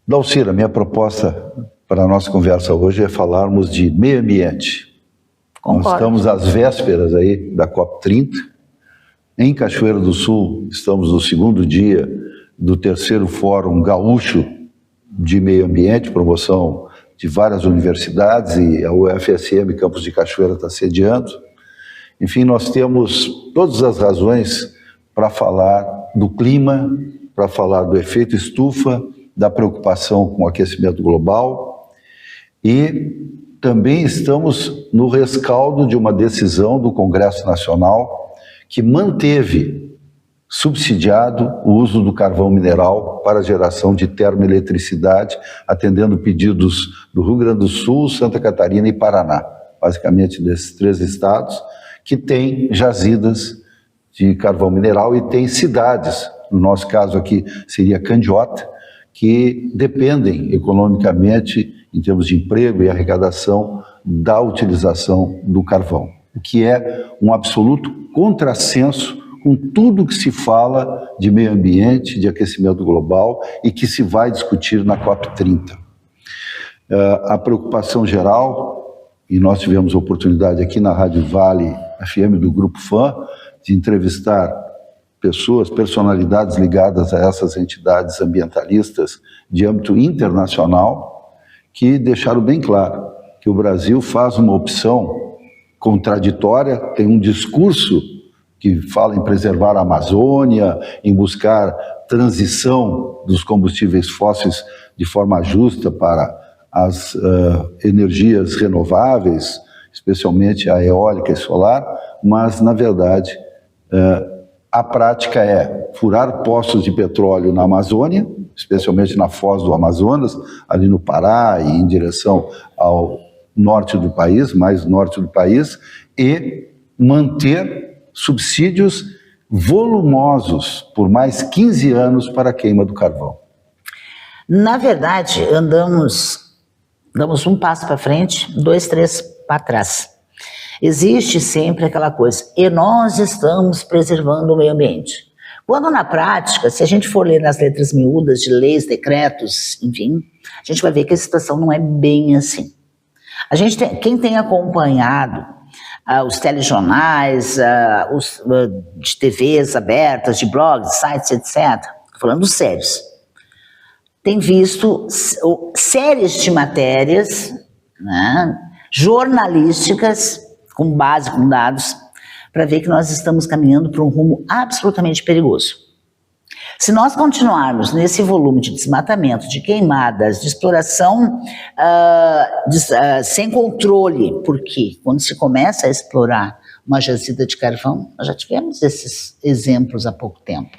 Dalcira, minha proposta para a nossa conversa hoje é falarmos de meio ambiente. Concordo. Nós estamos às vésperas aí da COP30. Em Cachoeira do Sul, estamos no segundo dia do terceiro Fórum Gaúcho de Meio Ambiente, promoção de várias universidades, e a UFSM Campus de Cachoeira está sediando. Enfim, nós temos todas as razões para falar do clima, para falar do efeito estufa, da preocupação com o aquecimento global, e também estamos no rescaldo de uma decisão do Congresso Nacional que manteve subsidiado o uso do carvão mineral para a geração de termoeletricidade, atendendo pedidos do Rio Grande do Sul, Santa Catarina e Paraná, basicamente desses três estados, que têm jazidas de carvão mineral e tem cidades, no nosso caso aqui seria Candiota, que dependem economicamente, em termos de emprego e arrecadação, da utilização do carvão, o que é um absoluto contrassenso com tudo que se fala de meio ambiente, de aquecimento global e que se vai discutir na COP30. A preocupação geral, e nós tivemos a oportunidade aqui na Rádio Vale FM do Grupo FAM, de entrevistar pessoas, personalidades ligadas a essas entidades ambientalistas de âmbito internacional, que deixaram bem claro que o Brasil faz uma opção contraditória, tem um discurso que fala em preservar a Amazônia, em buscar transição dos combustíveis fósseis de forma justa para as energias renováveis, especialmente a eólica e solar, mas, na verdade, a prática é furar poços de petróleo na Amazônia, especialmente na foz do Amazonas, ali no Pará e em direção ao norte do país, mais norte do país, e manter subsídios volumosos por mais 15 anos para a queima do carvão. Na verdade, damos um passo para frente, 2, 3 para trás. Existe sempre aquela coisa, e nós estamos preservando o meio ambiente. Quando na prática, se a gente for ler nas letras miúdas de leis, decretos, enfim, a gente vai ver que a situação não é bem assim. Quem tem acompanhado os telejornais, de TVs abertas, de blogs, sites, etc., falando sérios, tem visto séries de matérias, né, jornalísticas, com base, com dados, para ver que nós estamos caminhando para um rumo absolutamente perigoso. Se nós continuarmos nesse volume de desmatamento, de queimadas, de exploração sem controle, porque quando se começa a explorar uma jazida de carvão, nós já tivemos esses exemplos há pouco tempo,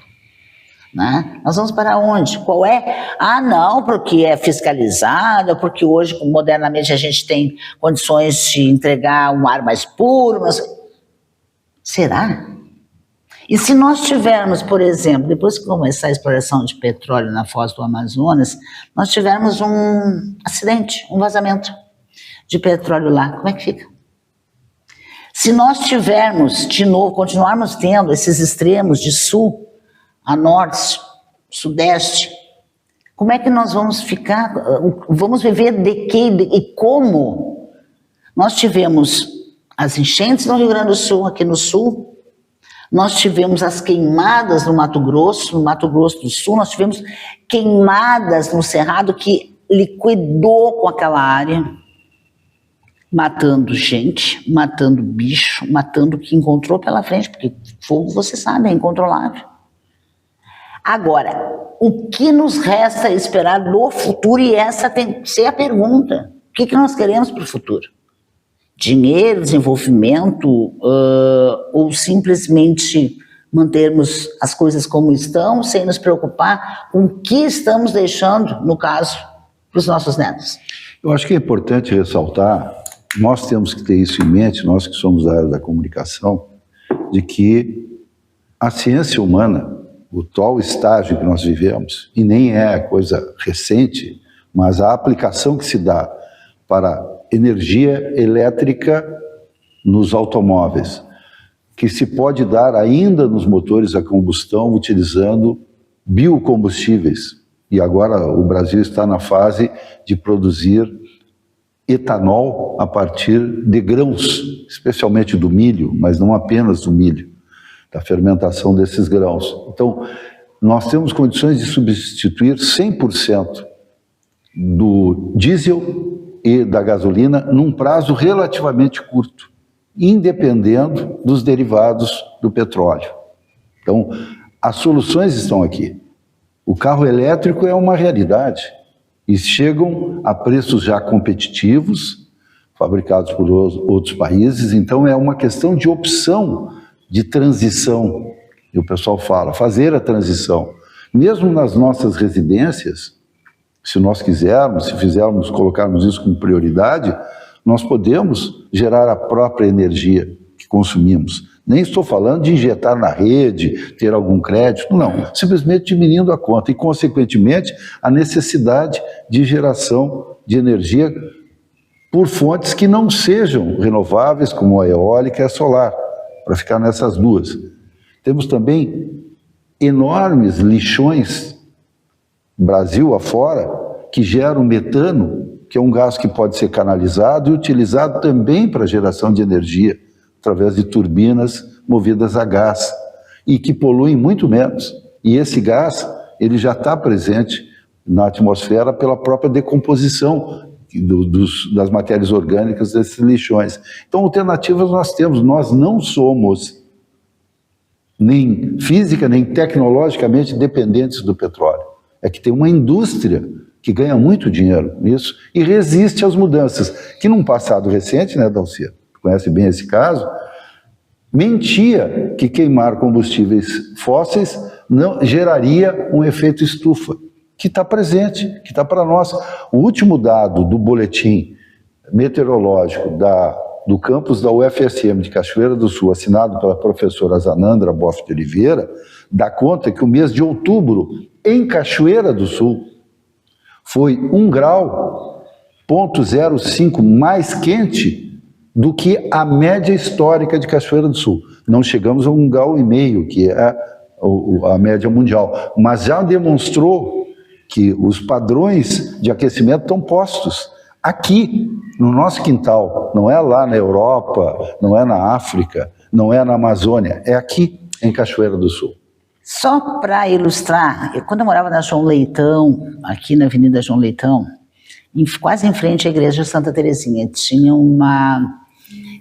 né? Nós vamos para onde? Qual é? Ah, não, porque é fiscalizado, porque hoje, modernamente, a gente tem condições de entregar um ar mais puro, mas... Será? E se nós tivermos, por exemplo, depois que começar a exploração de petróleo na foz do Amazonas, nós tivermos um acidente, um vazamento de petróleo lá, como é que fica? Se nós tivermos, de novo, continuarmos tendo esses extremos de sul a norte, sudeste, como é que nós vamos ficar, vamos viver de quê e como? Nós tivemos as enchentes no Rio Grande do Sul, aqui no sul, nós tivemos as queimadas no Mato Grosso do Sul, nós tivemos queimadas no Cerrado que liquidou com aquela área, matando gente, matando bicho, matando o que encontrou pela frente, porque fogo, você sabe, é incontrolável. Agora, o que nos resta esperar do futuro, e essa tem que ser a pergunta, o que nós queremos para o futuro? Dinheiro, desenvolvimento, ou simplesmente mantermos as coisas como estão, sem nos preocupar com o que estamos deixando, no caso, para os nossos netos? Eu acho que é importante ressaltar, nós temos que ter isso em mente, nós que somos da área da comunicação, de que a ciência humana, o atual estágio que nós vivemos, e nem é coisa recente, mas a aplicação que se dá para energia elétrica nos automóveis, que se pode dar ainda nos motores a combustão utilizando biocombustíveis, E agora o Brasil está na fase de produzir etanol a partir de grãos, especialmente do milho, mas não apenas do milho, da fermentação desses grãos. Então, nós temos condições de substituir 100% do diesel e da gasolina num prazo relativamente curto, independendo dos derivados do petróleo. Então, as soluções estão aqui. O carro elétrico é uma realidade e chegam a preços já competitivos, fabricados por outros países, então é uma questão de opção, de transição. E o pessoal fala, fazer a transição. Mesmo nas nossas residências, se nós quisermos, se fizermos, colocarmos isso como prioridade, nós podemos gerar a própria energia que consumimos. Nem estou falando de injetar na rede, ter algum crédito, não. Simplesmente diminuindo a conta e, consequentemente, a necessidade de geração de energia por fontes que não sejam renováveis, como a eólica e a solar, para ficar nessas duas. Temos também enormes lixões, Brasil afora, que geram metano, que é um gás que pode ser canalizado e utilizado também para geração de energia, através de turbinas movidas a gás, e que poluem muito menos. E esse gás, ele já está presente na atmosfera pela própria decomposição das matérias orgânicas desses lixões. Então, alternativas nós temos, nós não somos nem física, nem tecnologicamente dependentes do petróleo. É que tem uma indústria que ganha muito dinheiro nisso e resiste às mudanças, que num passado recente, né, Dalcia, conhece bem esse caso, mentia que queimar combustíveis fósseis não geraria um efeito estufa, que está presente, que está para nós. O último dado do boletim meteorológico do campus da UFSM de Cachoeira do Sul, assinado pela professora Zanandra Boff de Oliveira, dá conta que o mês de outubro, em Cachoeira do Sul, foi 1,05 grau mais quente do que a média histórica de Cachoeira do Sul. Não chegamos a 1,5 grau, que é a média mundial, mas já demonstrou que os padrões de aquecimento estão postos aqui, no nosso quintal. Não é lá na Europa, não é na África, não é na Amazônia, é aqui, em Cachoeira do Sul. Só para ilustrar, quando eu morava na João Leitão, aqui na Avenida João Leitão, quase em frente à igreja de Santa Terezinha, tinha uma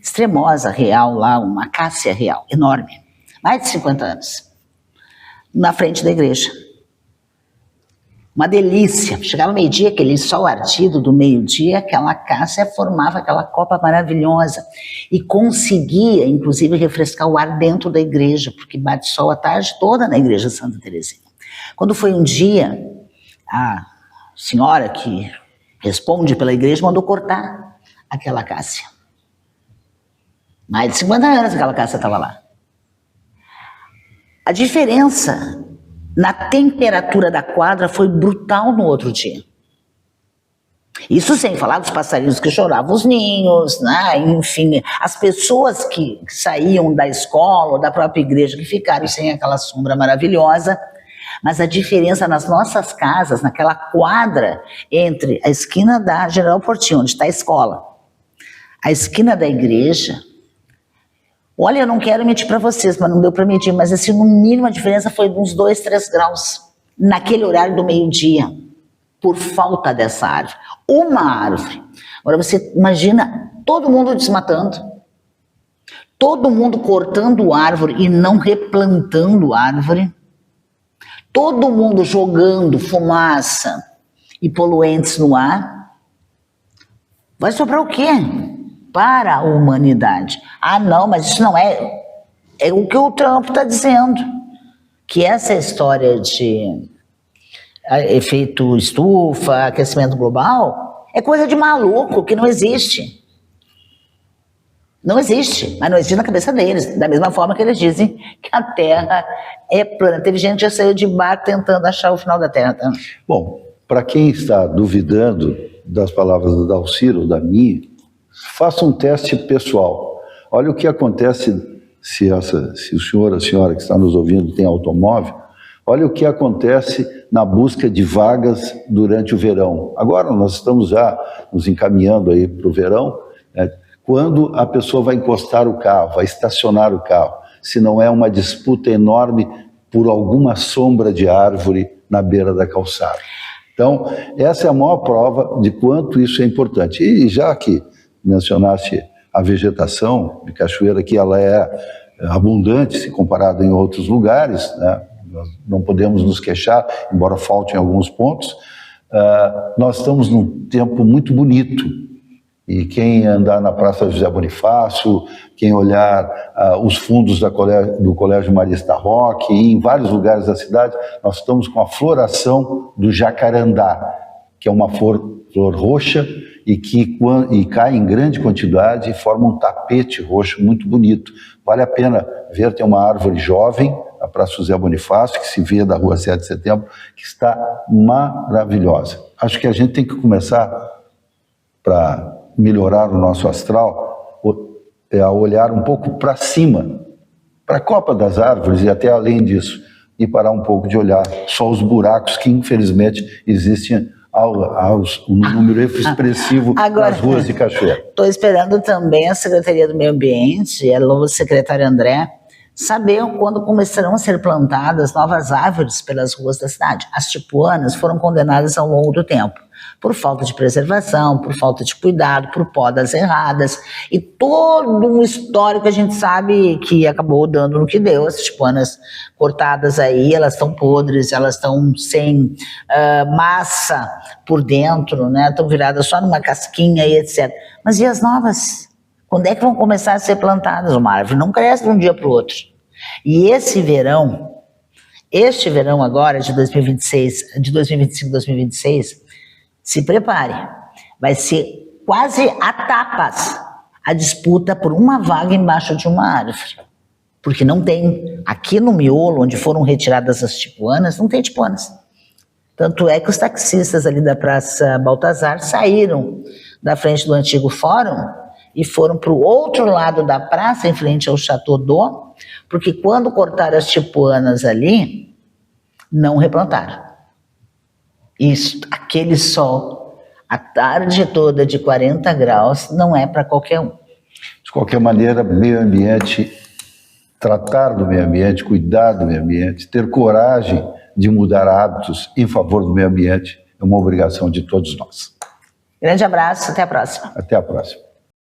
extremosa real lá, uma acácia real, enorme, mais de 50 anos, na frente da igreja. Uma delícia, chegava meio-dia, aquele sol ardido do meio-dia, aquela acácia formava aquela copa maravilhosa e conseguia, inclusive, refrescar o ar dentro da igreja, porque bate sol a tarde toda na igreja de Santa Terezinha. Quando foi um dia, a senhora que responde pela igreja mandou cortar aquela acácia. Mais de 50 anos aquela acácia estava lá. A diferença na temperatura da quadra foi brutal no outro dia. Isso sem falar dos passarinhos que choravam os ninhos, né? Enfim, as pessoas que saíam da escola ou da própria igreja que ficaram sem aquela sombra maravilhosa. Mas a diferença nas nossas casas, naquela quadra entre a esquina da General Portinho, onde está a escola, a esquina da igreja, olha, eu não quero medir para vocês, mas não deu para medir, mas assim, no mínimo a diferença foi de uns 2, 3 graus, naquele horário do meio-dia, por falta dessa árvore. Uma árvore. Agora você imagina todo mundo desmatando, todo mundo cortando árvore e não replantando árvore, todo mundo jogando fumaça e poluentes no ar. Vai sobrar o quê para a humanidade? Ah, não, mas isso não é o que o Trump está dizendo, que essa história de efeito estufa, aquecimento global, é coisa de maluco, que não existe. Não existe, mas não existe na cabeça deles, da mesma forma que eles dizem que a Terra é plana. Teve gente que já saiu de barco tentando achar o final da Terra. Tá? Bom, para quem está duvidando das palavras do Dalciro, da minha, faça um teste pessoal. Olha o que acontece se o senhor, a senhora que está nos ouvindo tem automóvel, olha o que acontece na busca de vagas durante o verão. Agora nós estamos já nos encaminhando aí para o verão, né? Quando a pessoa vai encostar o carro, vai estacionar o carro, se não é uma disputa enorme por alguma sombra de árvore na beira da calçada. Então, essa é a maior prova de quanto isso é importante. E já que mencionaste a vegetação de Cachoeira, que ela é abundante se comparado em outros lugares, né? Nós não podemos nos queixar, embora faltem alguns pontos, nós estamos num tempo muito bonito. E quem andar na Praça José Bonifácio, quem olhar os fundos do Colégio Marista Roque, e em vários lugares da cidade, nós estamos com a floração do jacarandá, que é uma flor roxa e cai em grande quantidade e forma um tapete roxo muito bonito. Vale a pena ver, tem uma árvore jovem, a Praça José Bonifácio, que se vê da Rua 7 de Setembro, que está maravilhosa. Acho que a gente tem que começar, para melhorar o nosso astral, a olhar um pouco para cima, para a copa das árvores e até além disso, e parar um pouco de olhar só os buracos que infelizmente existem um número expressivo Agora, nas ruas de Cachoeira. Estou esperando também a Secretaria do Meio Ambiente, o secretário André, saber quando começarão a ser plantadas novas árvores pelas ruas da cidade. As tipuanas foram condenadas ao longo do tempo, por falta de preservação, por falta de cuidado, por podas erradas, e todo um histórico a gente sabe que acabou dando no que deu. As tipuanas cortadas aí, elas estão podres, elas estão sem massa por dentro, né? Estão viradas só numa casquinha e etc. Mas e as novas? Quando é que vão começar a ser plantadas? Uma árvore não cresce de um dia para o outro. E este verão agora, de 2026, de 2025, 2026, se prepare. Vai ser quase a tapas a disputa por uma vaga embaixo de uma árvore. Porque não tem, aqui no miolo, onde foram retiradas as tipuanas, não tem tipuanas. Tanto é que os taxistas ali da Praça Baltazar saíram da frente do antigo fórum e foram para o outro lado da praça, em frente ao Chateau d'Eau, porque quando cortaram as tipuanas ali, não replantaram. Isso, aquele sol, a tarde toda de 40 graus, não é para qualquer um. De qualquer maneira, meio ambiente, tratar do meio ambiente, cuidar do meio ambiente, ter coragem de mudar hábitos em favor do meio ambiente é uma obrigação de todos nós. Grande abraço, até a próxima. Até a próxima.